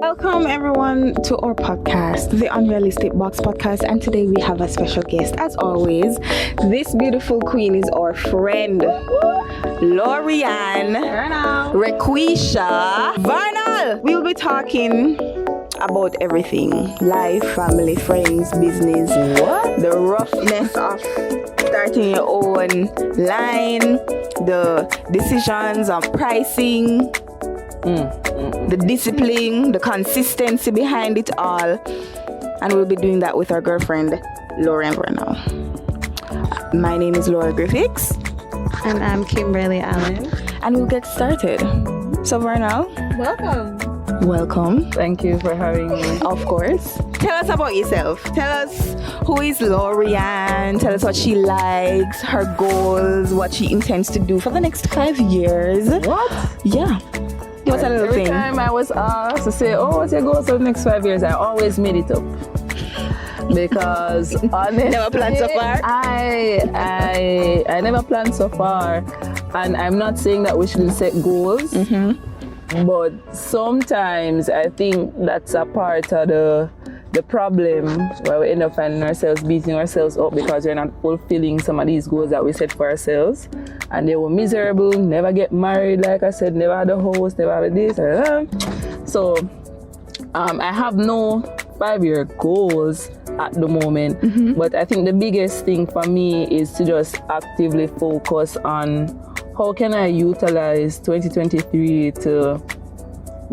Welcome everyone to our podcast, the Unrealistic Box Podcast, and today we have a special guest. As always, this beautiful queen is our friend, Lorrie-Ann Vernal. We'll be talking about everything: life, family, friends, business, the roughness of starting your own line, the decisions on pricing, the discipline, the consistency behind it all. And we'll be doing that with our girlfriend, Lorrie-Ann Vernal. My name is Laura Griffiths. And I'm Kimberly Allen. And we'll get started. So Vernal, welcome. Thank you for having me. Of course. Tell us about yourself. Tell us who is Lorrie-Ann. Tell us what she likes, her goals, what she intends to do for the next 5 years. What? Yeah. Give us a little Every thing. time I was asked to say, what's your goals for the next 5 years, I always made it up. Because honestly, Never planned so far? I never planned so far. And I'm not saying that we shouldn't set goals. But sometimes I think that's a part of the problem where we end up finding ourselves beating ourselves up because we're not fulfilling some of these goals that we set for ourselves. And they were miserable, never get married, like I said, never had a house, never had this. So I have no 5-year goals at the moment. But I think the biggest thing for me is to just actively focus on how can I utilize 2023 to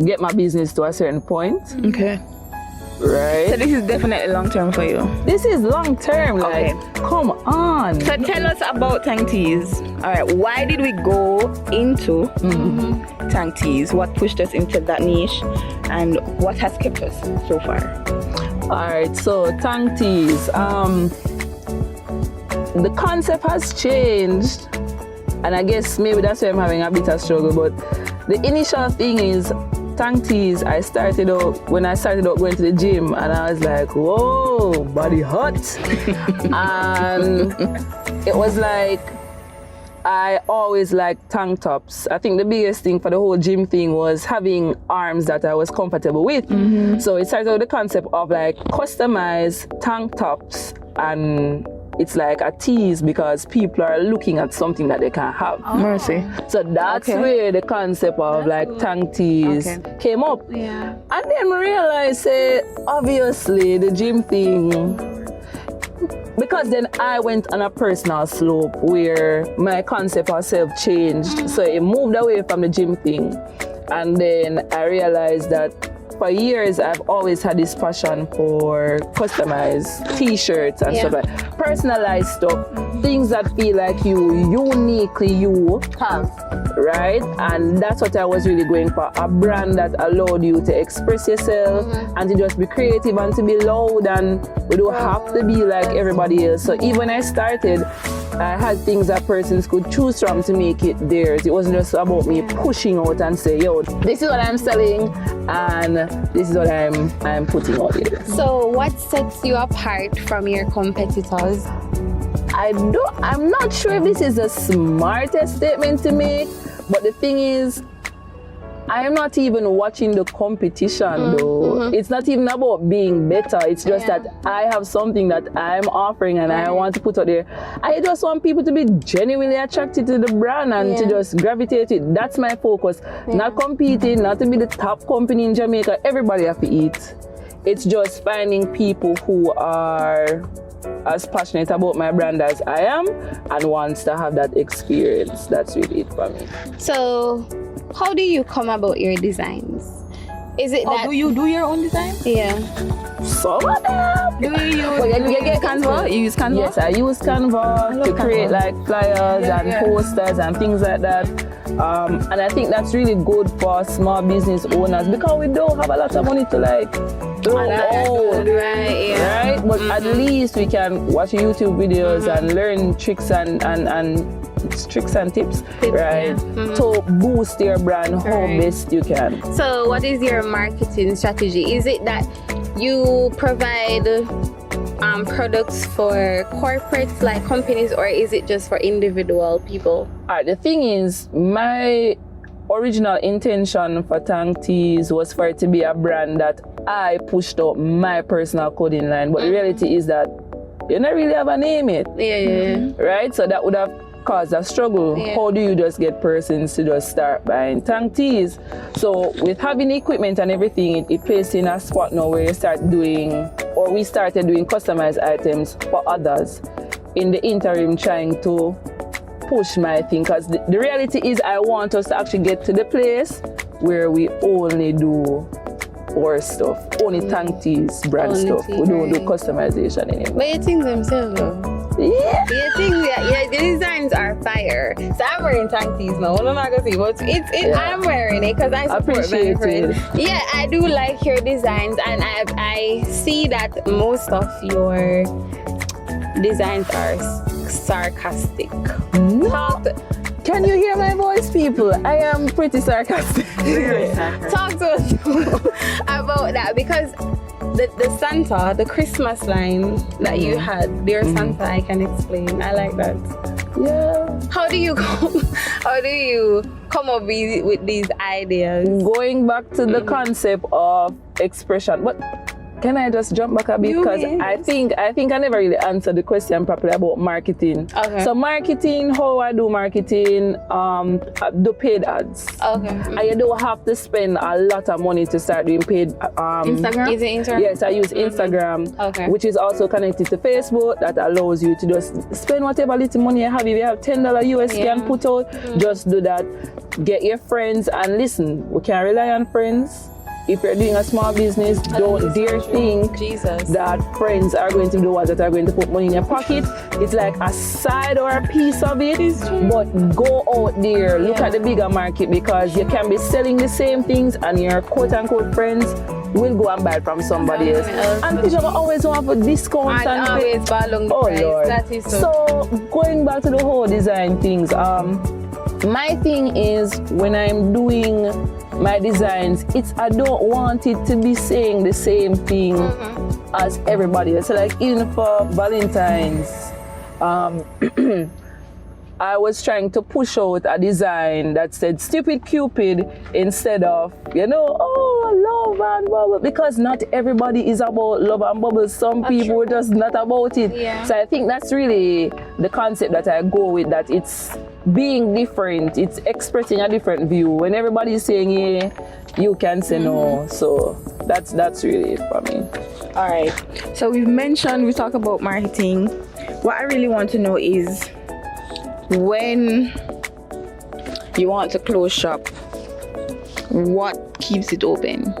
get my business to a certain point. Okay. Right? So this is definitely long-term for you. This is long-term, like, come on. So tell us about Tanktease. All right, why did we go into Tanktease? What pushed us into that niche? And what has kept us so far? All right, so Tanktease. The concept has changed. And I guess maybe that's why I'm having a bit of struggle. But the initial thing is, Tanktease, when I started out going to the gym, and I was like, whoa, body hot. And it was like, I always liked tank tops. I think the biggest thing for the whole gym thing was having arms that I was comfortable with. So it started with the concept of like customized tank tops, and it's like a tease because people are looking at something that they can't have. Mercy. So that's where the concept of like Tanktease came up. Yeah. And then I realized, obviously, the gym thing, because then I went on a personal slope where my concept of self changed. So it moved away from the gym thing. And then I realized that for years, I've always had this passion for customized t-shirts and stuff like personalized stuff, things that feel like uniquely you have, right? And that's what I was really going for, a brand that allowed you to express yourself and to just be creative and to be loud, and we don't have to be like everybody else. So even when I started, I had things that persons could choose from to make it theirs. It wasn't just about me pushing out and say, yo, this is what I'm selling and this is what I'm putting out there. So what sets you apart from your competitors? I'm not sure if this is the smartest statement to make, but the thing is, I am not even watching the competition though. It's not even about being better. It's just that I have something that I'm offering and I want to put out there. I just want people to be genuinely attracted to the brand and to just gravitate to it. That's my focus. Not competing, not to be the top company in Jamaica. Everybody have to eat. It's just finding people who are as passionate about my brand as I am and wants to have that experience. That's really it for me. So how do you come about your designs? Is it that... do you do your own design? Yeah. Some of them. Do you get Canva? You use Canva? Yes, I use Canva to create like flyers and posters and things like that. And I think that's really good for small business owners because we don't have a lot of money to like throw out. Right? But at least we can watch YouTube videos and learn tricks and tips, right? To boost your brand how best you can. So what is your marketing strategy? Is it that you provide products for corporates like companies, or is it just for individual people? The thing is, my original intention for Tanktease was for it to be a brand that I pushed out my personal clothing line. But the reality is that you don't really have a name yet. Yeah. Right? So that would have caused a struggle. Yeah. How do you just get persons to just start buying Tanktease? So with having equipment and everything, it placed in a spot now where you start doing, or we started doing customized items for others. In the interim, trying to push my thing, because the reality is I want us to actually get to the place where we only do our stuff, only Tanktease brand Only stuff. We don't do customization anymore. But you think themselves though? Yeah. You think that the designs are fire. So I'm wearing Tanktease now. I'm not gonna see, but I'm wearing it because I support my Appreciate friends. it. Yeah, I do like your designs, and I see that most of your designs are sarcastic. Can you hear my voice, people? I am pretty sarcastic. Talk to us about that, because the Santa, the Christmas line that you had, dear Santa, I can explain. I like that. Yeah. How do you come up with these ideas? Going back to the concept of expression, but can I just jump back a bit? Because I think I never really answered the question properly about marketing. Okay. So marketing, how I do marketing, I do paid ads. Okay. And you don't have to spend a lot of money to start doing paid. Instagram? Is it Instagram? Yes, I use Instagram, Okay. which is also connected to Facebook. That allows you to just spend whatever little money you have. If you have $10 US you can put out, just do that. Get your friends, and listen, we can rely on friends. If you're doing a small business, don't dare think that friends are going to be the ones that are going to put money in your pocket. It's like a side or a piece of it, but go out there, look at the bigger market, because you can be selling the same things and your quote-unquote friends will go and buy it from somebody else. And people always want for discounts and always buy along the price. Lord. That is So going back to the whole design things, my thing is when I'm doing my designs, I don't want it to be saying the same thing as everybody else. So like even for Valentine's, I was trying to push out a design that said stupid Cupid instead of, love and bubble, because not everybody is about love and bubble. Some people are just not about it. Yeah. So I think that's really the concept that I go with, that it's being different, it's expressing a different view. When everybody is saying yeah, you can say no. So that's really it for me. All right. So we talk about marketing. What I really want to know is, when you want to close shop, what keeps it open?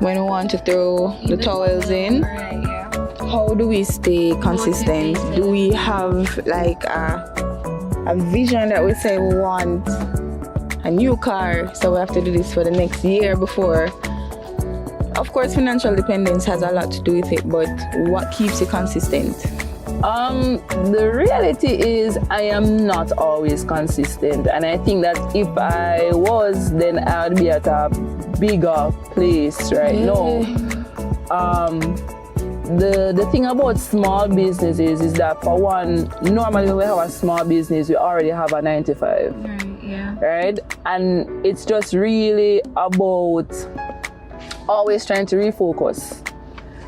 When we want to throw the towels in, how do we stay consistent? Do we have like a vision that we say we want a new car, so we have to do this for the next year before? Of course, financial dependence has a lot to do with it, but what keeps you consistent? The reality is I am not always consistent, and I think that if I was, then I would be at a bigger place right now. The thing about small businesses is that, for one, normally when we have a small business, we already have a 9 to 5. Right? And it's just really about always trying to refocus,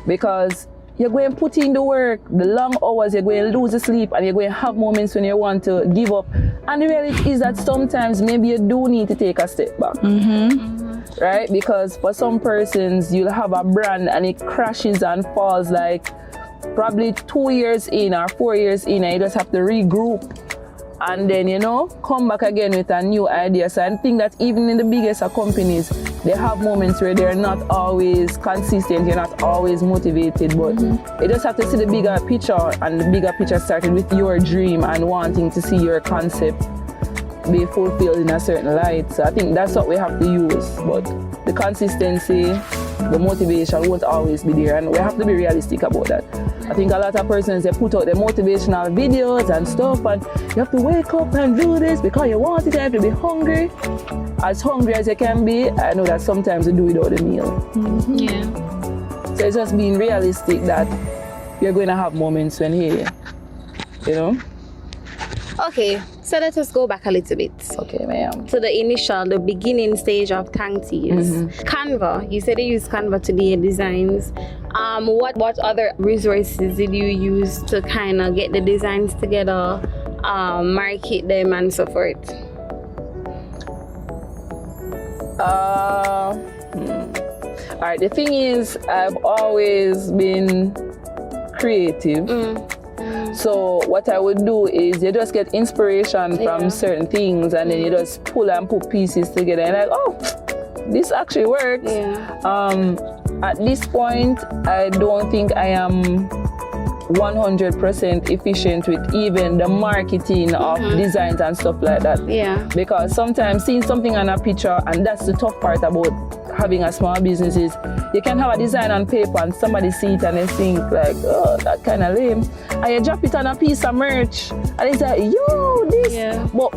because you're going to put in the work, the long hours, you're going to lose the sleep, and you're going to have moments when you want to give up. And the reality is that sometimes maybe you do need to take a step back. Right? Because for some persons, you'll have a brand and it crashes and falls like probably 2 years in or 4 years in, and you just have to regroup and then, come back again with a new idea. So I think that even in the biggest of companies, they have moments where they're not always consistent, you're not always motivated, but you just have to see the bigger picture, and the bigger picture started with your dream and wanting to see your concept be fulfilled in a certain light. So I think that's what we have to use, but the consistency, the motivation won't always be there, and we have to be realistic about that. I think a lot of persons, they put out the motivational videos and stuff, and you have to wake up and do this because you want it, you have to be hungry. As hungry as you can be, I know that sometimes you do without a meal. So it's just being realistic that you're going to have moments when, hey, Okay, so let us go back a little bit. Okay, ma'am. To the beginning stage of Tanktease. Canva, you said you use Canva to do your designs. What other resources did you use to kind of get the designs together, market them and so forth? Alright, the thing is, I've always been creative. So what I would do is you just get inspiration from certain things, and then you just pull and put pieces together and like, oh, this actually works. At this point, I don't think I am 100% efficient with even the marketing of designs and stuff like that. Because sometimes seeing something on a picture, and that's the tough part about having a small business, is you can have a design on paper and somebody see it and they think like, oh, that kind of lame, and you drop it on a piece of merch and it's like, yo, this. But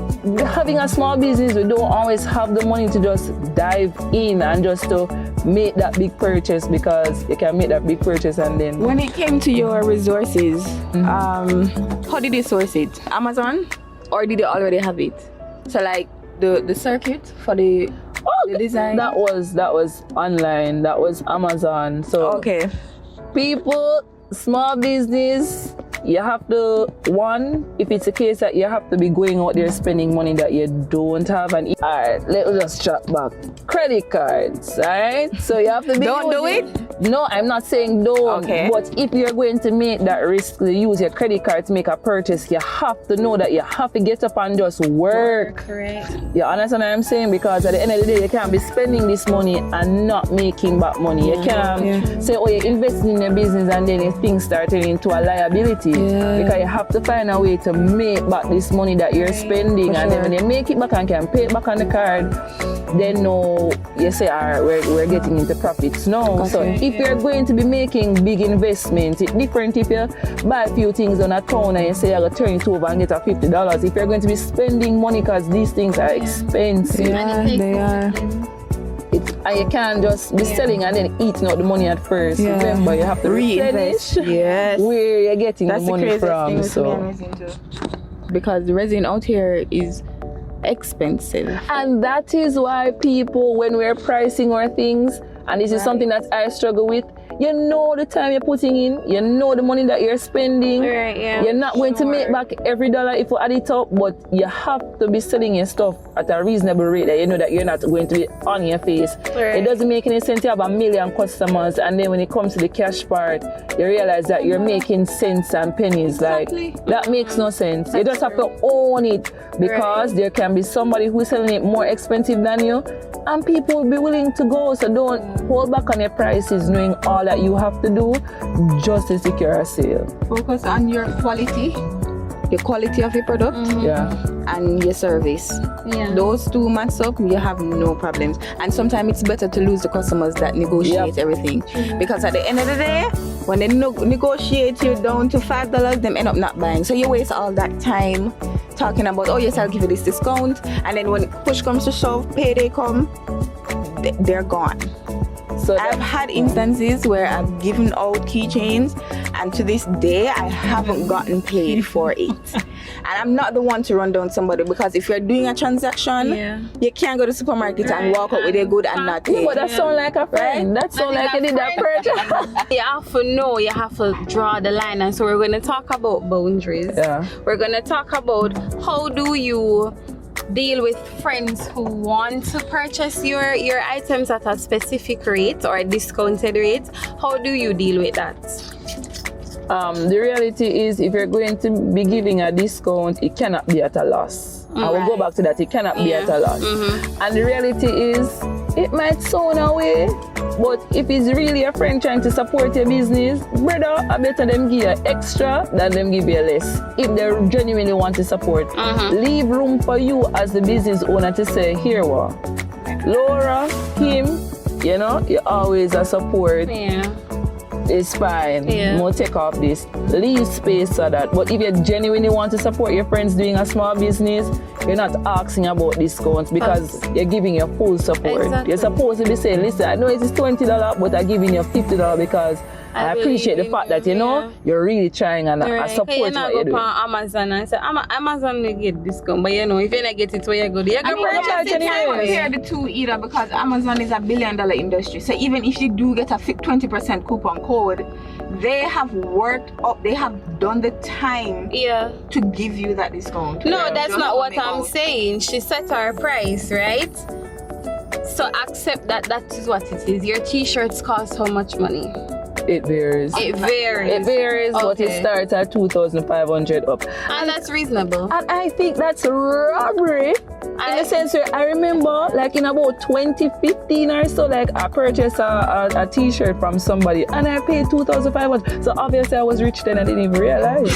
having a small business, we don't always have the money to just dive in and just to make that big purchase, because you can make that big purchase and then... When it came to your resources, how did you source it? Amazon? Or did you already have it? So like the circuit for the design? That was online. That was Amazon. So okay. People, small business, you have to, if it's a case that you have to be going out there spending money that you don't have, and alright, let's just chat back. Credit cards, alright? So you have to be Don't do it? No, I'm not saying don't. Okay. But if you're going to make that risk to use your credit card to make a purchase, you have to know that you have to get up and just work. Correct. You understand what I'm saying? Because at the end of the day, you can't be spending this money and not making back money. You can't say, oh, you're investing in your business and then things start turning into a liability. Because you have to find a way to make back this money that you're spending. And then when you make it back and can pay it back on the card, then no, you say, all right, we're getting into profits. No. So if you're going to be making big investments, it's different if you buy a few things on a town and you say you're going to turn it over and get a $50. If you're going to be spending money, because these things are expensive. They are. And you can't just be selling and then eating out the money at first. Remember, you have to replenish where you're getting the money from. So, because the resin out here is expensive. And that is why people, when we're pricing our things, and this is something that I struggle with, you know the time you're putting in, you know the money that you're spending. You're not going to make back every dollar if you add it up, but you have to be selling your stuff at a reasonable rate that you know that you're not going to be on your face. It doesn't make any sense to have 1 million customers, and then when it comes to the cash part, you realize that you're making cents and pennies. Like, that makes no sense. You just have to own it, because there can be somebody who's selling it more expensive than you, and people will be willing to go. So don't hold back on your prices, knowing all that you have to do just to secure a sale. Focus on your quality of your product, and your service. Those two match up, you have no problems. And sometimes it's better to lose the customers that negotiate everything, because at the end of the day, when they negotiate you down to $5, them end up not buying. So you waste all that time talking about, oh yes, I'll give you this discount, and then when push comes to shove, payday come, they're gone. So I've had instances where I've given out keychains, and to this day I haven't gotten paid for it. And I'm not the one to run down somebody, because if you're doing a transaction, you can't go to the supermarket and walk out with a good and not pay. But that sounds like a friend. That sounds like you did that purchase. You have to know, you have to draw the line. And so we're going to talk about boundaries. We're going to talk about how do you deal with friends who want to purchase your items at a specific rate or a discounted rate. How do you deal with that? The reality is, if you're going to be giving a discount, it cannot be at a loss. I will go back to that. It cannot be at a loss. And the reality is, it might sound away, but if it's really a friend trying to support your business, brother, I better them give you extra than them give you less. If they genuinely want to support, leave room for you as the business owner to say, here what, Laura, him, you know, you're always a support. It's fine. No take off this. Leave space for that. But if you genuinely want to support your friends doing a small business, you're not asking about discounts because you're giving your full support. Exactly. You're supposed to be saying, listen, I know it is $20, but I'm giving you $50 because I appreciate the fact that, you know, you're really trying and I support what you're doing. Go on Amazon and say, Amazon will get discount, but you know, if you don't get it where you go, you I compare the two either because Amazon is $1 billion industry. So even if you do get a 20% coupon code, they have worked up, they have done the time to give you that discount. No, that's not what I'm saying. She set her price, right? So accept that is what it is. Your t-shirts cost how much money? It varies. It varies, but it starts at $2,500 up. And that's reasonable. And I think that's robbery. In the sense where I remember, like in about 2015 or so, like I purchased a t-shirt from somebody and I paid $2,500. So obviously I was rich then, I didn't even realize.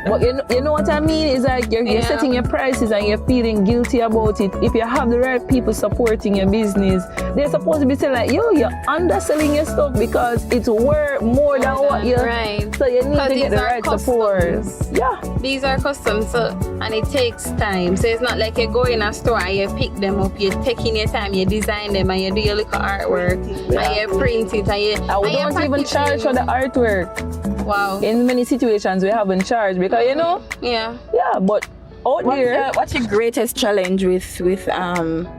But you know what I mean? It's like you're setting your prices and you're feeling guilty about it. If you have the right people supporting your business, they're supposed to be saying like, yo, you're underselling your stuff because it's worth more than what you're... Right. So you need to get the right support. Yeah. These are custom, so, and it takes time. So it's not like you go in a store and you pick them up, you're taking your time, you design them and you do your little artwork and you print it and you... And we don't even charge for the artwork. Wow. In many situations we haven't charged because, you know... Yeah, but out there... What's your greatest challenge with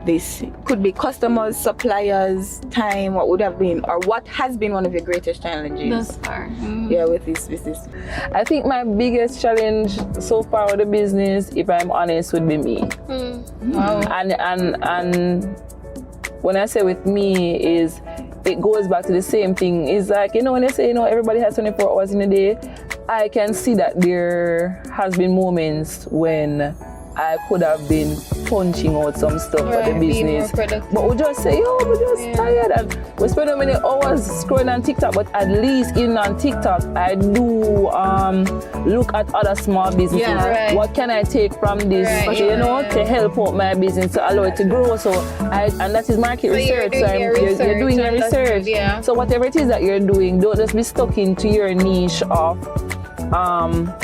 this? Could be customers, suppliers, time, what would have been, or what has been one of your greatest challenges? thus far. Yeah, with this business. I think my biggest challenge so far with the business, if I'm honest, would be me. Wow. And when I say with me is, it goes back to the same thing. It's like, you know, when they say, you know, everybody has 24 hours in a day, I can see that there has been moments when I could have been punching out some stuff for the business. But we just say, yo, we're just tired. And we spend so many hours scrolling on TikTok, but at least even on TikTok, I do look at other small businesses. Yeah, right. What can I take from this, to help out my business, to allow it to grow? So and that is market research. You're doing your research. Yeah. So whatever it is that you're doing, don't just be stuck into your niche of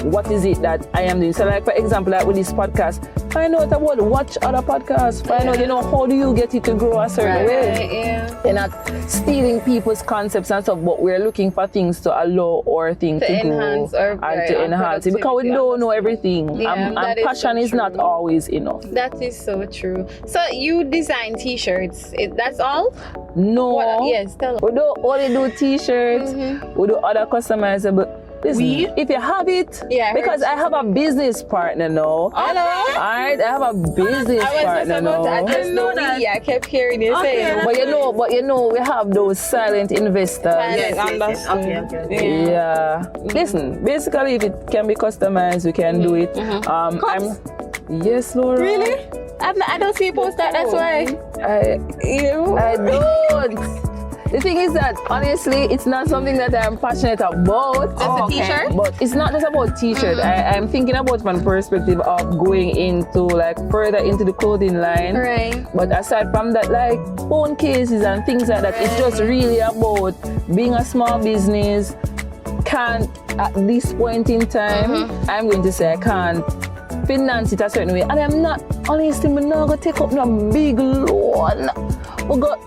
what is it that I am doing. So like for example, like with this podcast, find out about watch other podcasts, find out, you know, how do you get it to grow a certain way. You're not stealing people's concepts and stuff, but we're looking for things to allow our thing to grow and to enhance it, because we don't know everything. And passion is not always enough. That is so true. So you design t-shirts, that's all? No. Yes, tell us. We don't only do t-shirts, we do other customizable. Listen, if you have it, because I have a business partner now. Alright, I have a business partner now. I just know that. I kept hearing you say. But you know, we have those silent investors. Yeah. Listen, basically, if it can be customized, we can do it. Yes, Laura. Really? I don't see you post that. That's why. I don't. The thing is that, honestly, it's not something that I'm passionate about. Just a t-shirt? But it's not just about t-shirt. I'm thinking about from the perspective of going into, like, further into the clothing line. Right. But aside from that, like, phone cases and things like that, it's just really about being a small business. Can't, at this point in time, I'm going to say I can't finance it a certain way. And I'm not, honestly, I'm not going to take up no big loan.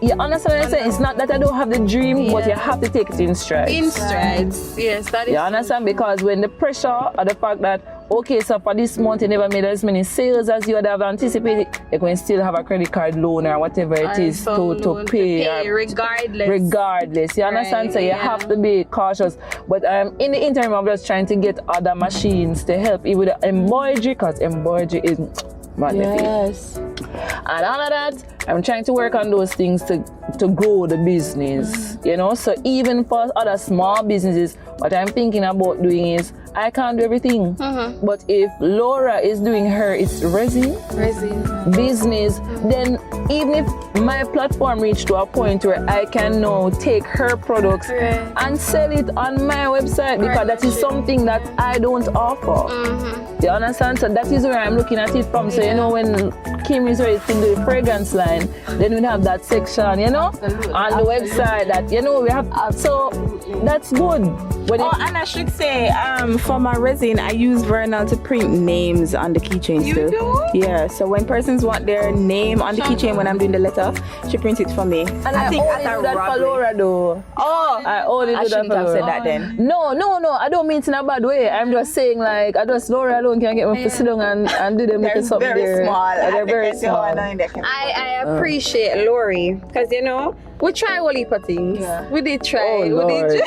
You understand what I'm saying? It's not that I don't have the dream, but you have to take it in strides. In strides, yes, that is. You understand? Because when the pressure or the fact that, okay, so for this month you never made as many sales as you would have anticipated, you can still have a credit card loan or whatever it is to pay regardless. You understand? So you have to be cautious. But in the interim, I'm just trying to get other machines to help you with the embroidery, because embroidery is magnificent. Yes. And all of that, I'm trying to work on those things to grow the business, you know. So even for other small businesses, what I'm thinking about doing is, I can't do everything. But if Laura is doing it's resin business, then even if my platform reached to a point where I can now take her products and sell it on my website, because that is something that I don't offer. You understand? So that is where I'm looking at it from. So you know, when Kim is ready to do the fragrance line, then we have that section, you know, on the website that, you know, we have. So that's good. And I should say, for my resin, I use Vernal to print names on the keychain. You do? Yeah. So when persons want their name on the keychain when I'm doing the letter, she prints it for me. And I think only do that for Laura though. Oh, I only do that for Laura. have said that then. No. I don't mean it in a bad way. I'm just saying like I just Laura alone can get me to sit down and do them little something very there. small. They're very small. I appreciate Lorrie because we try all heap of things. Yeah. We did try. Oh, we Lord. did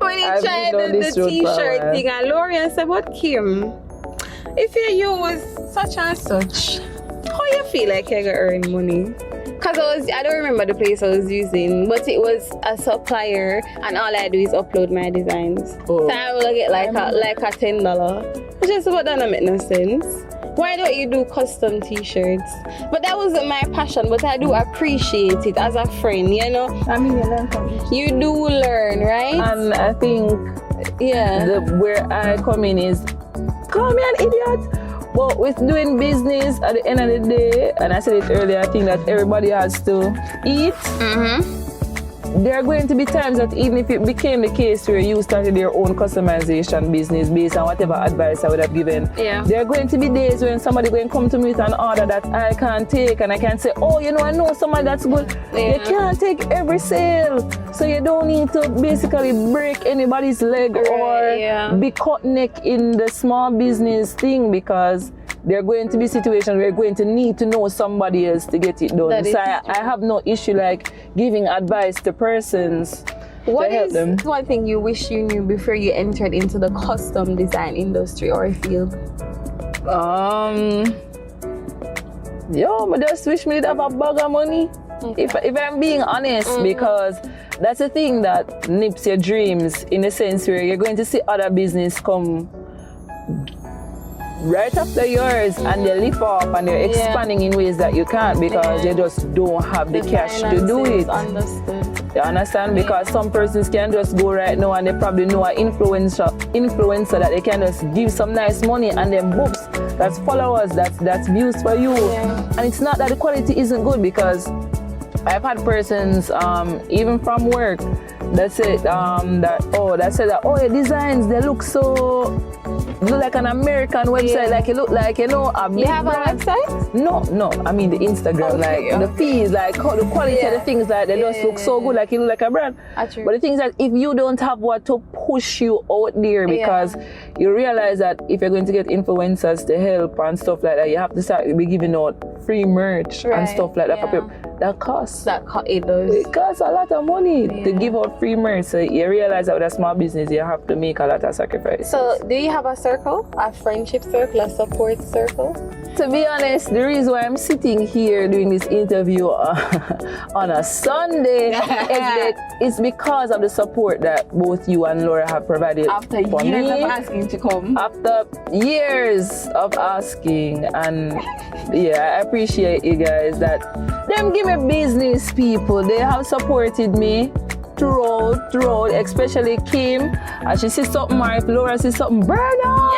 try the t-shirt thing. And Lorrie said, "But Kim, if you use such and such, how you feel like you're gonna earn money?" Because I don't remember the place I was using, but it was a supplier, and all I do is upload my designs. Oh. So I will get like a $10. Which is what doesn't make no sense. Why don't you do custom t-shirts? But that wasn't my passion, but I do appreciate it as a friend, you know? I mean, you learn from it. You do learn, right? And I think where I come in is, call me an idiot. But with doing business at the end of the day, and I said it earlier, I think that everybody has to eat. Mm-hmm. There are going to be times that even if it became the case where you started your own customization business based on whatever advice I would have given, there are going to be days when somebody going to come to me with an order that I can't take, and I can say, oh, I know somebody that's good. You can't take every sale. So you don't need to basically break anybody's leg or be cut neck in the small business thing, because there are going to be situations where you're going to need to know somebody else to get it done. So I have no issue like giving advice to persons to help them. What is one thing you wish you knew before you entered into the custom design industry or field? I just wish me to have a bag of money. Okay. If I'm being honest, because that's the thing that nips your dreams, in the sense where you're going to see other business come right after yours and they lift off and they're expanding in ways that you can't, because you just don't have the cash to do it. Understood. You understand? Because some persons can just go right now and they probably know an influencer that they can just give some nice money and then books, that's followers, that's views for you. And it's not that the quality isn't good, because I've had persons even from work that said your designs, they look like an American website, like it look like, a big You have brand. a website? No, I mean the Instagram, the fees, like how the quality of the things, like they just look so good, like it look like a brand. But the thing is that if you don't have what to push you out there, because you realize that if you're going to get influencers to help and stuff like that, you have to start be giving out free merch and stuff like that for people. That costs. It does. It costs a lot of money to give out free merch. So you realize that with a small business, you have to make a lot of sacrifices. So do you have a circle, a friendship circle, a support circle? To be honest, the reason why I'm sitting here doing this interview on a Sunday is because of the support that both you and Laura have provided After for years me. of asking to come. After years of asking, and I appreciate you guys that them give me business, people. They have supported me throughout, especially Kim. And she sees something, or if Laura sees something, Vernal.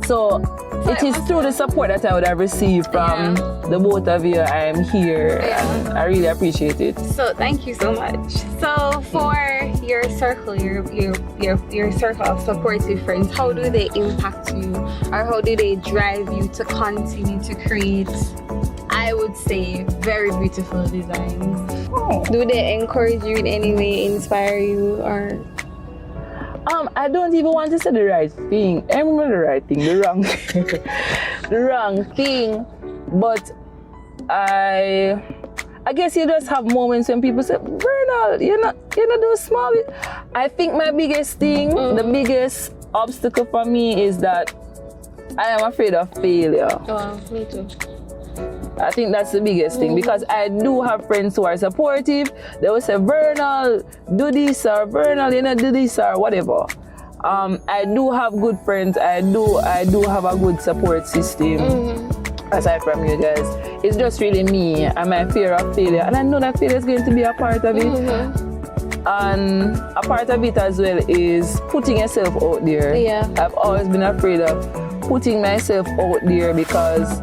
So it is through the support that I would have received from the both of you. I am here, and I really appreciate it. So thank you so much. So for your circle, your circle of supportive friends, how do they impact you, or how do they drive you to continue to create, I would say, very beautiful designs? Do they encourage you in any way, inspire you, or? I don't even want to say the right thing. I remember the right thing, the wrong thing. The wrong thing. But I guess you just have moments when people say, Vernal, you're not do small. I think my biggest thing, the biggest obstacle for me is that I am afraid of failure. Oh, me too. I think that's the biggest thing, because I do have friends who are supportive. They will say, Vernal, do this, or Vernal, do this, or whatever. I do have good friends. I do have a good support system. Aside from you guys, it's just really me and my fear of failure, and I know that failure is going to be a part of it. And a part of it as well is putting yourself out there. I've always been afraid of putting myself out there, because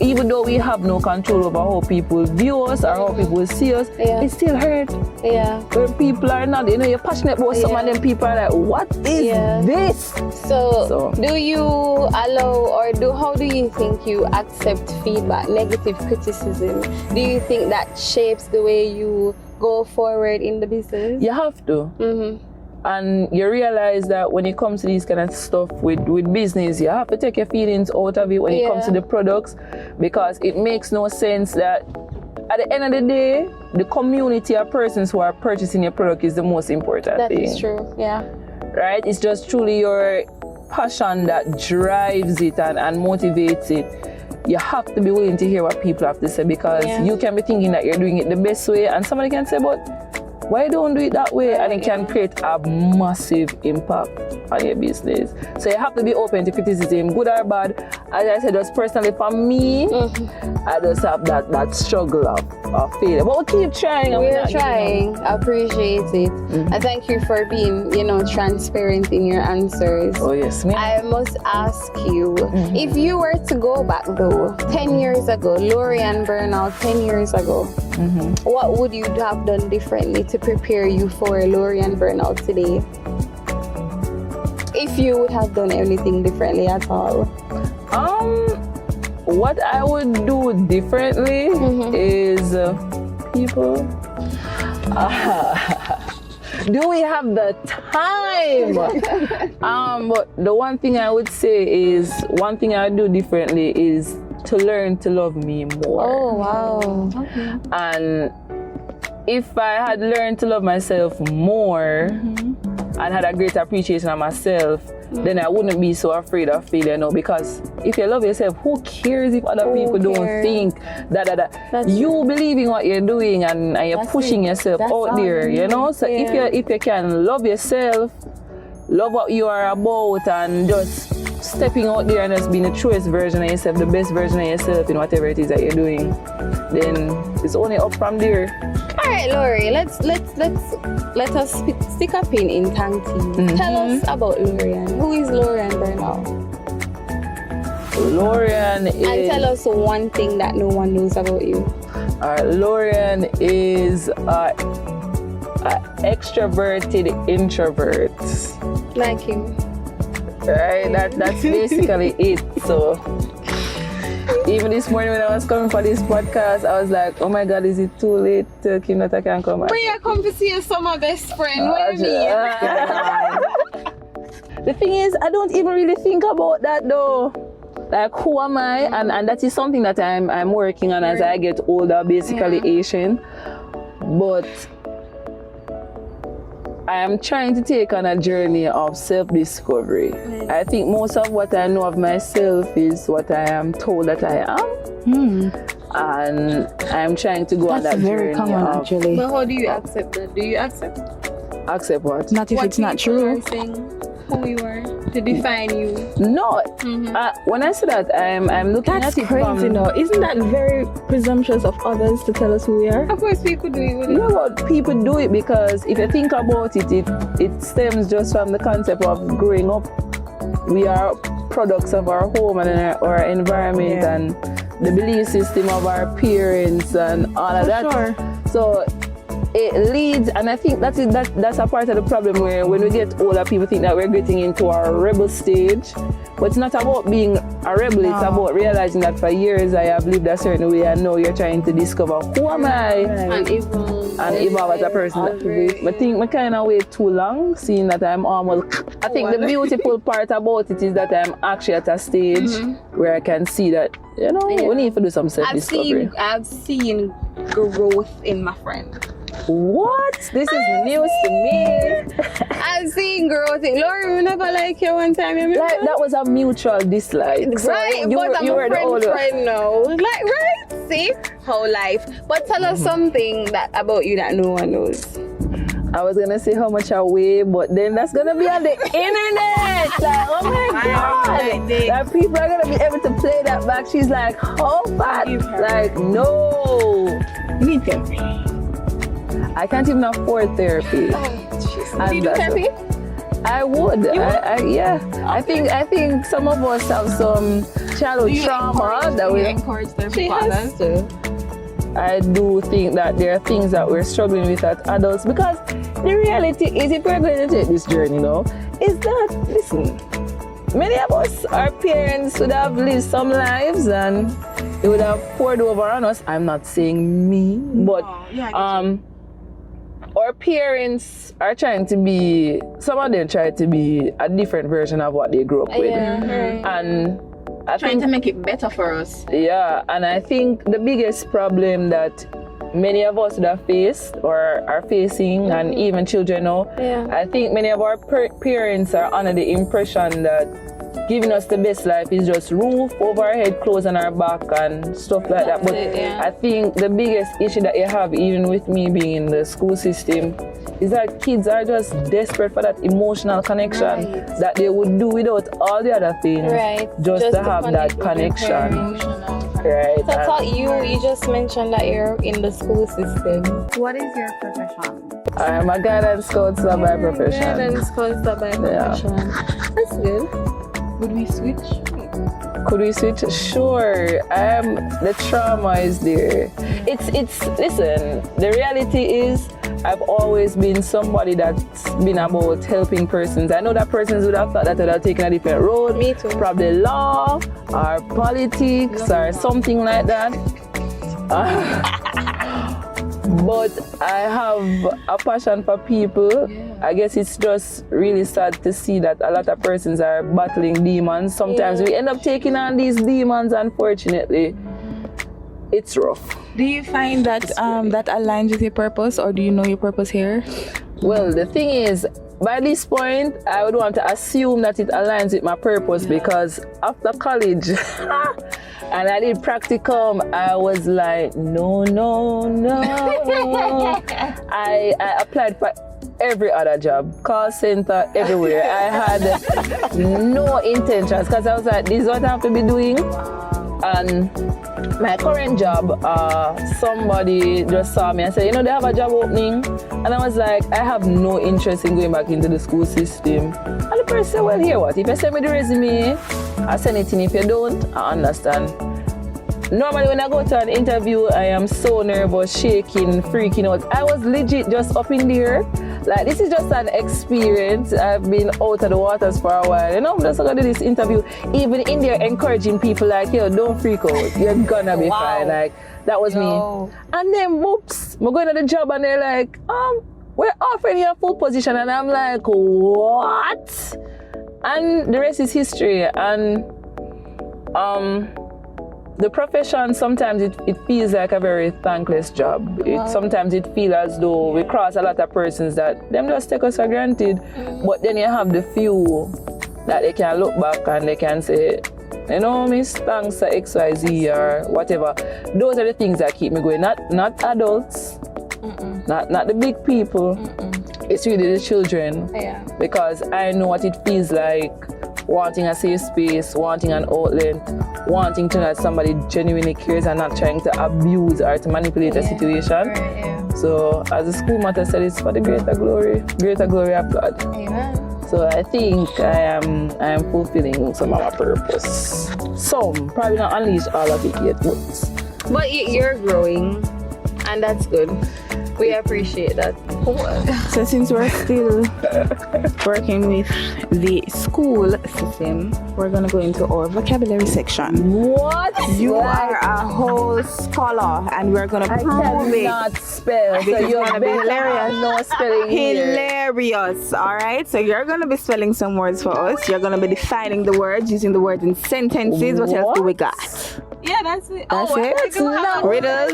even though we have no control over how people view us or how people see us, it still hurts. Yeah. When people are not, you're passionate about something and then people are like, what is this? So do you allow how do you think you accept feedback, negative criticism? Do you think that shapes the way you go forward in the business? You have to. Mm-hmm. And you realize that when it comes to these kind of stuff with business, you have to take your feelings out of it when it comes to the products, because it makes no sense that at the end of the day, the community of persons who are purchasing your product is the most important thing. That is true, yeah. Right? It's just truly your passion that drives it and motivates it. You have to be willing to hear what people have to say, because you can be thinking that you're doing it the best way and somebody can say, but why don't do it that way? And it can create a massive impact on your business. So you have to be open to criticism, good or bad. As I said, just personally for me, I just have that struggle of failure. But we'll keep trying. We're trying. I appreciate it. And thank you for being, transparent in your answers. Oh yes, ma'am. I must ask you, if you were to go back though, 10 years ago, Lorrie-Ann Vernal, 10 years ago, what would you have done differently to prepare you for Lorrie-Ann Vernal today? If you would have done anything differently at all. What I would do differently is people. Do we have the time? But the one thing I would say is, one thing I would do differently is to learn to love me more. Oh, wow. Okay. And if I had learned to love myself more and had a greater appreciation of myself, then I wouldn't be so afraid of failure now. Because if you love yourself, who cares if other people don't think that you believe in what you're doing and you're pushing yourself out there, So if you can love yourself, love what you are about, and just stepping out there and just being the truest version of yourself, the best version of yourself in whatever it is that you're doing, then it's only up from there. All right, Lorrie, let us stick a pin in Tanktease. Tell us about Lorrie-Ann. Who is Lorrie-Ann Vernal? Lorrie-Ann is... And tell us one thing that no one knows about you. Lorrie-Ann is an extroverted introvert. Like you. Right, that's basically it. So even this morning when I was coming for this podcast, I was like, oh my God, is it too late to Kim that I can come? But you come to see your summer best friend. What do you mean? The thing is, I don't even really think about that though. Like, who am I? And that is something that I'm working on as I get older, basically Asian. But I am trying to take on a journey of self-discovery. I think most of what I know of myself is what I am told that I am. And I'm trying to go on that journey. That's very common, actually. But how do you accept that? Do you accept? Accept what? Not if it's not true. Who you are, to define you. No. When I say that, I'm looking That's at it crazy, no? Isn't that very presumptuous of others to tell us who we are? Of course, people do it with it. You know what? People do it because if you think about it, it stems just from the concept of growing up. We are products of our home and our environment and the belief system of our parents and all of that. Sure. So it leads, and I think that's a part of the problem, where when we get older, people think that we're getting into our rebel stage. But it's not about being a rebel, it's about realizing that for years I have lived a certain way and now you're trying to discover who am I and evolve as a person. I think I kind of wait too long, seeing that I'm almost... I think the beautiful part about it is that I'm actually at a stage where I can see that, we need to do some self-discovery. I've seen growth in my friend. What? This is news to me. I've seen growth. Lorrie, we never like you one time. You like, that was a mutual dislike. Right, so but I'm a friend now. Like, right? See? How life. But tell us something about you that no one knows. I was gonna say how much I weigh, but then that's gonna be on the internet. Like, oh my God. Like, people are gonna be able to play that back. She's like, how fat? Like, no. You need therapy. I can't even afford therapy. Oh, do you do therapy? I would. I think some of us have some childhood trauma that we encourage their she partners. has to. I do think that there are things that we're struggling with as adults, because the reality is, if we're going to take this journey now, is that, listen, many of us, our parents would have lived some lives and they would have poured over on us. I'm not saying me, but our parents are trying to be, some of them try to be a different version of what they grew up with. And I trying to make it better for us. Yeah, and I think the biggest problem that many of us would have faced or are facing, and even children now, I think many of our parents are under the impression that giving us the best life is just roof over our head, clothes on our back and stuff like that. But I think the biggest issue that you have, even with me being in the school system, is that kids are just desperate for that emotional connection that they would do without all the other things, just to have that connection. Right. So I thought you just mentioned that you're in the school system. What is your profession? I'm a guidance counselor by profession. Guidance counselor by profession. That's good. Would we switch? Could we switch? Sure. The trauma is there. It's listen, the reality is I've always been somebody that's been about helping persons. I know that persons would have thought that they'd have taken a different road. Me too. Probably law or politics or something like that. But I have a passion for people. I guess it's just really sad to see that a lot of persons are battling demons. Sometimes we end up taking on these demons, unfortunately. It's rough. Do you find that that aligns with your purpose, or do you know your purpose here? Well, the thing is, by this point, I would want to assume that it aligns with my purpose, because after college, and I did practicum, I was like, no. I applied for every other job, call center, everywhere. I had no intentions, because I was like, this is what I have to be doing. And my current job, somebody just saw me and said, they have a job opening. And I was like, I have no interest in going back into the school system. And the person said, well, here what? If you send me the resume, I send it in. If you don't, I understand. Normally when I go to an interview, I am so nervous, shaking, freaking out. I was legit just up in there. Like, this is just an experience. I've been out of the waters for a while. I'm just gonna do this interview. Even in there, encouraging people like, don't freak out. You're gonna be fine. Like, that was me. And then, whoops, I'm going to the job and they're like, we're offering you a full position. And I'm like, what? And the rest is history. And the profession, sometimes it feels like a very thankless job. Sometimes it feels as though we cross a lot of persons that them just take us for granted. But then you have the few that they can look back and they can say, Miss, thanks to XYZ or whatever. Those are the things that keep me going. Not adults, not the big people. It's really the children. Because I know what it feels like, wanting a safe space, wanting an outlet, wanting to know that somebody genuinely cares and not trying to abuse or to manipulate a situation. So, as the school matter said, it's for the greater glory of God. Amen. So I think I am fulfilling some of my purpose. Some, probably not unleash all of it yet, but you're growing, and that's good. We appreciate that. So since we're still working with the school system, we're gonna go into our vocabulary section. What? You are a whole scholar, and we're gonna prove it. I cannot spell. So you're gonna be hilarious. No spelling hilarious. All right. So you're gonna be spelling some words for us. You're gonna be defining the words, using the words in sentences. What else do we got? Yeah, that's it. That's it. That's not riddles.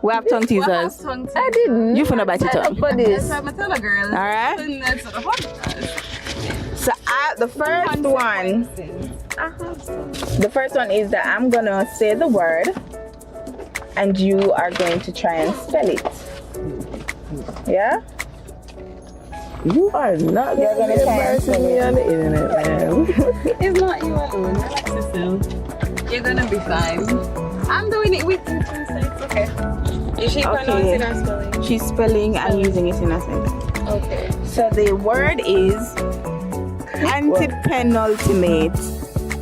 We have tongue teasers. I didn't. You finna bite your tongue. For this. I'm a girl. All right. So the first one. The first one is that I'm gonna say the word, and you are going to try and spell it. Yeah. You are not. You're gonna try and spell me on the internet, man. It's not you alone. Relax yourself. You're gonna be fine. I'm doing it with you too, so it's okay. Is she pronouncing or spelling? She's spelling and using it in a sentence. Okay. So the word is Anti-penultimate.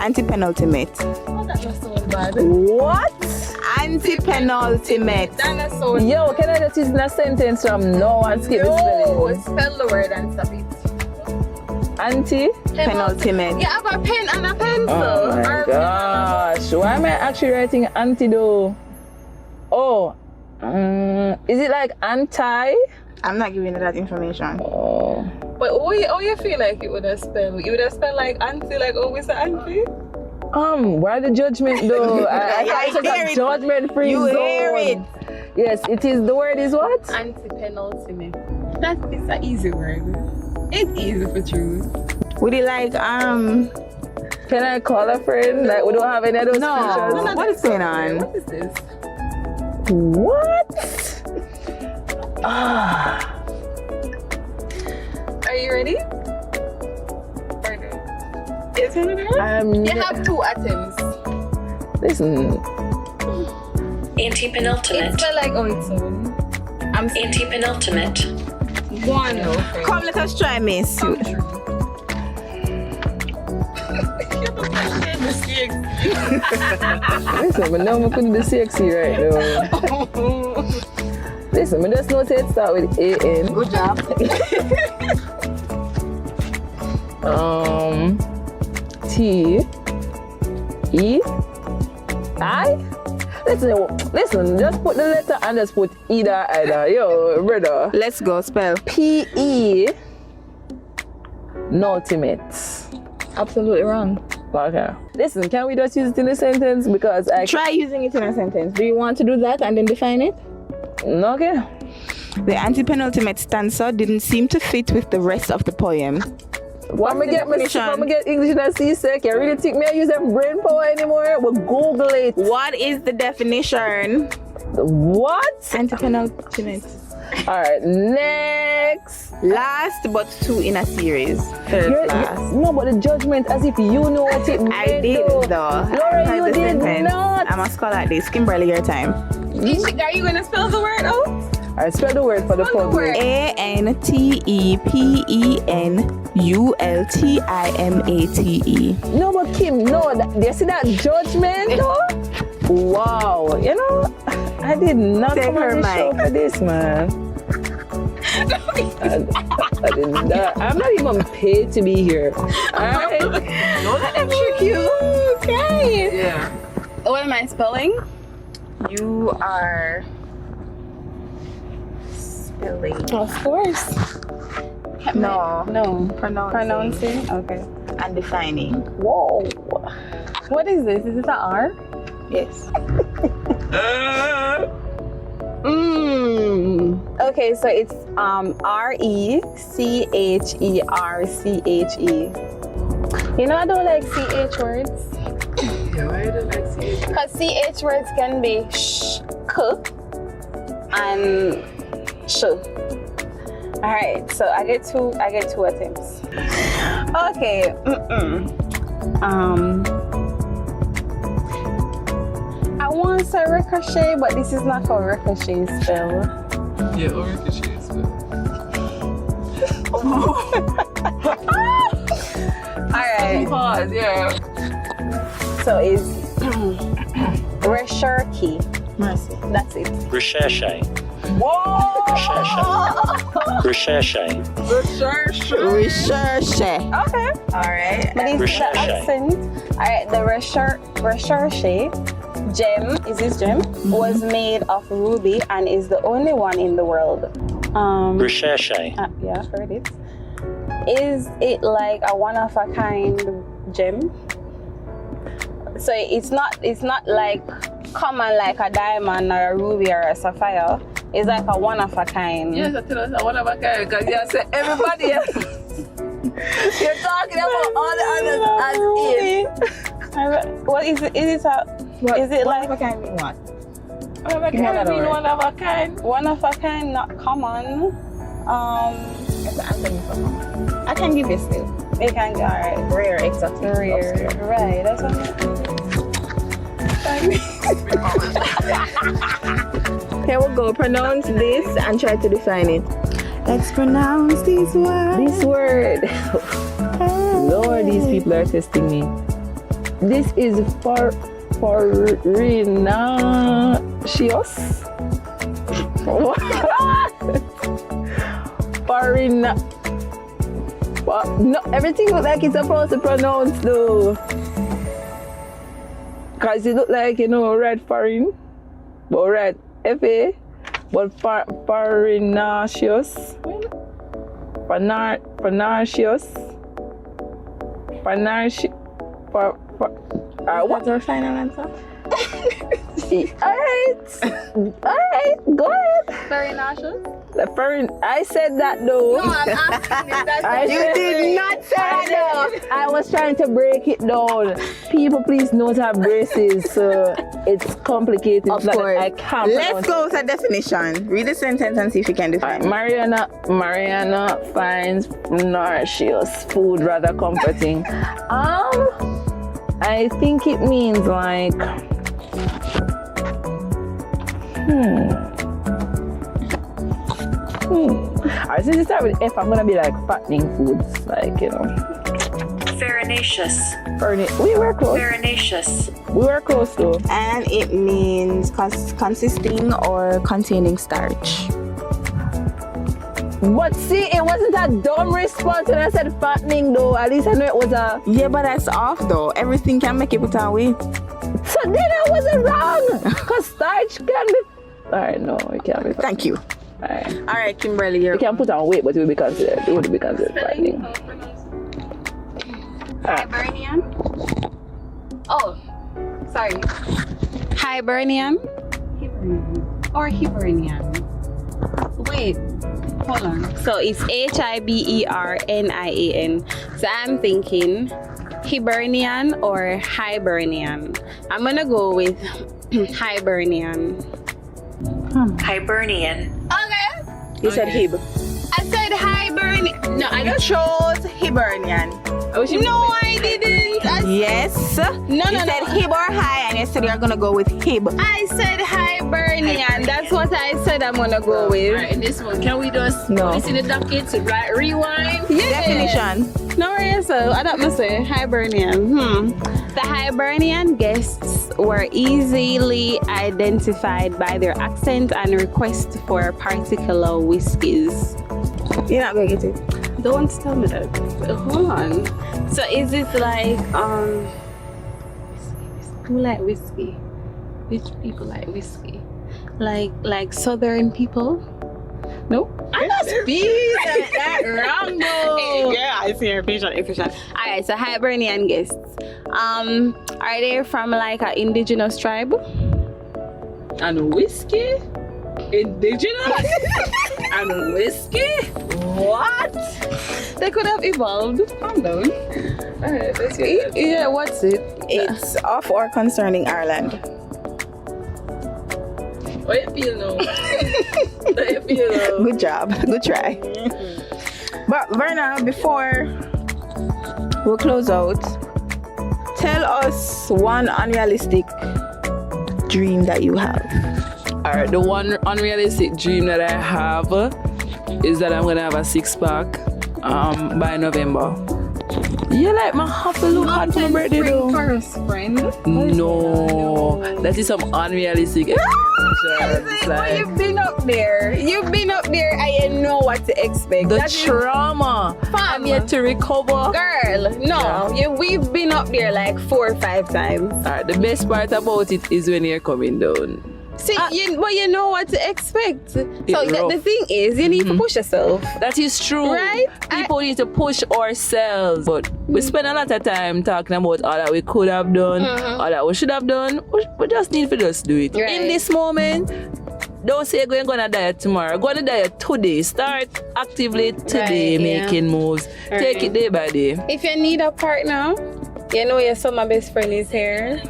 Anti-penultimate. Oh, that was so bad. What? Anti-penultimate. Dinosaur. Yo, can I just use in a sentence from now and skip the spelling? Spell the word and stop it. Anti-penultimate. You have a pen and a pencil. Oh my gosh. Why am I actually writing anti though? Oh. Is it like anti? I'm not giving you that information. Oh. But how you feel like it would have spelled? You would have spelled like auntie, like always auntie? Why the judgment though? I thought it was a judgment-free You zone. hear it. Yes, it is. The word is what? Anti-penultimate. It's an easy word. It's easy for choose. Would you like Can I call a friend? Like we don't have any of those features. No. What is going on? What is this? What? Are you ready? Is it ready? You have 2 attempts. Listen. Anti-penultimate. It's spelled like on its own. Anti-penultimate. 1. Okay. Come, let us try, miss. Come true. Listen, but now I couldn't be sexy right now. Listen, I just know say it start with A-N. Good job. T-E-I? Listen, just put the letter and just put either. Yo, brother. Let's go, spell. P-E ultimate. Absolutely wrong. Okay. Listen, can we just use it in a sentence? Because I Try using it in a sentence. Do you want to do that and then define it? Okay. The anti-penultimate stanza didn't seem to fit with the rest of the poem. When I get English in a C-sec, you really think me I use them brain power anymore? We'll Google it. What is the definition? What? Anti-penultimate. Alright, next. Last but 2 in a series. Third class. No, but the judgment as if you know what it meant. I did though. Lorrie, you did not. I'm a scholar at this. Kimberly, your time. Are you going to spell the word out? Alright, spell the word for the public. Anti-penultimate. No, but Kim, no. Do you see that judgment though? Wow. You know, I did not come on the show for this, man. I did not. I'm not even paid to be here. Alright? Extra cute. Okay. Yeah. What am I spelling? You are spelling. Of course. No. Pronouncing. Okay. And defining. Whoa. What is this? Is it an R? Yes. Okay, so it's R-E-C-H-E-R-C-H-E. You know I don't like CH words. Yeah, why don't like CH? Because CH words can be sh, k, and sh. Alright, so I get two attempts. Okay. I want to say ricochet, but this is not how ricochet is spelled. Yeah, or ricochet is spelled. Alright. Pause, yeah. So it's recherche. Mercy. That's it. Recherche. Whoa! Recherche. Recherche. Okay. Alright. But it's the Recherche. accent. Alright, the recherche gem, is this gem? Was made of ruby and is the only one in the world. Recherche. Yeah, I've heard it. Is it like a one-of-a-kind gem? So it's not like common like a diamond or a ruby or a sapphire. It's like a one-of-a-kind. Yes, I tell us a one-of-a-kind because you say everybody else. You're talking about all the others as if. What is it? Is it like What kind mean what? One-of-a-kind mean one-of-a-kind. one-of-a-kind, not common? I can give you still. It can be alright. Rare, exactly. Rare. Right, that's what Here we go. Pronounce this and try to define it. Let's pronounce this word. This word. these people are testing me. This is farinaceous. What? No, everything looks like it's supposed to pronounce though. Cause it look like, red farin, but red FA, but farinaceous. What's our final answer? Alright, go ahead. Farinaceous? I said that though. No, I'm asking if that's You did not say that. I was trying to break it down. People, please note our braces. So it's complicated. Of course. I can't. Let's go with a definition. Read the sentence and see if you can define it. Mariana finds nourishes food rather comforting. I think it means like. Alright, since you start with F, I'm gonna be like fattening foods, like Farinaceous. We were close. Farinaceous. We were close though. And it means consisting or containing starch. But see, it wasn't a dumb response when I said fattening though. At least I know it was a. Yeah, but that's off though. Everything can make you put on weight. So then I wasn't wrong. Because starch can be. Alright, no, it can't be. Thank you. Alright, Kimberly, you can put on weight, but it would be considered fattening. Hibernian? Oh, sorry. Hibernian? Or Hibernian? Wait, hold on. So it's Hibernian. So I'm thinking Hibernian or Hibernian. I'm gonna go with Hibernian. Hibernian. Okay. You said Hib. I said Hibernian. No, I just chose Hibernian. No, I didn't. Yes. You said Hib or Hi, and you said you're gonna go with Hib. I said Hibernian. That's what I said I'm gonna go with. Alright, in this one, can we just No. put this in the docket to rewind? Yeah. Definition. No worries, so I don't must say Hibernian. The Hibernian guests were easily identified by their accent and request for particular whiskies. You're not gonna get it. Don't tell me that. Hold on. So is it like who like whiskey? Which people like whiskey? Like southern people? Nope. I just feel that wrong though. Yeah, I see your picture. Alright, so Hibernian guests. Are they from like an indigenous tribe? And whiskey? Indigenous? And whiskey? What? They could have evolved. Calm down. Alright, let's get it. Yeah, what's it? It's of or concerning Ireland. What you feel now? What you feel now? Good job. Good try. But Vernal, before we close out, tell us one unrealistic dream that you have. Alright, the one unrealistic dream that I have is that I'm gonna have a 6-pack by November. You like my happy look hot for my birthday though? First friend. No, that is some unrealistic expectations. Well, you've been up there. And you know what to expect. The trauma. I'm yet to recover. Girl, no. We've been up there like 4 or 5 times. Alright, the best part about it is when you're coming down. See, but you know what to expect. So rough. the thing is, you need to push yourself. That is true. Right? People need to push ourselves. But we spend a lot of time talking about all that we could have done, all that we should have done. We just need to just do it. Right. In this moment, don't say you're going to diet tomorrow. Go on a diet today. Start actively today making moves. Right. Take it day by day. If you need a partner, you know your summer best friend is here.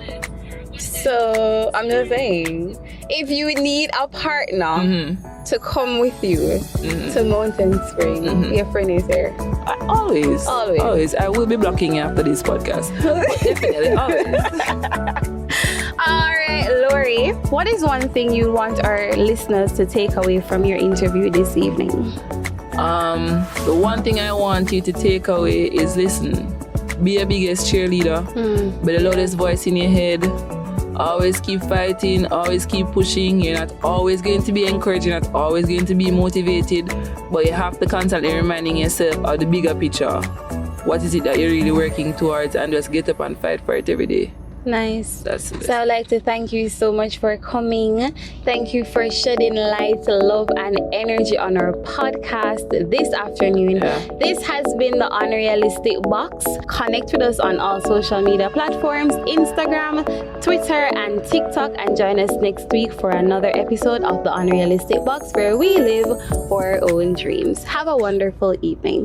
So I'm just saying, if you need a partner to come with you to Mountain Spring, your friend is there. Always. I will be blocking you after this podcast. Definitely, always. Alright, Lorrie, what is one thing you want our listeners to take away from your interview this evening? The one thing I want you to take away is listen. be your biggest cheerleader, be the loudest voice in your head. Always keep fighting, always keep pushing. You're not always going to be encouraged, you're not always going to be motivated, but you have to constantly reminding yourself of the bigger picture. What is it that you're really working towards, and just get up and fight for it every day. Nice. That's it. So I'd like to thank you so much for coming. Thank you for shedding light, love, and energy on our podcast this afternoon. This has been the Unrealistic Box. Connect with us on all social media platforms, Instagram, Twitter, and TikTok, and join us next week for another episode of the Unrealistic Box, where we live for our own dreams. Have a wonderful evening.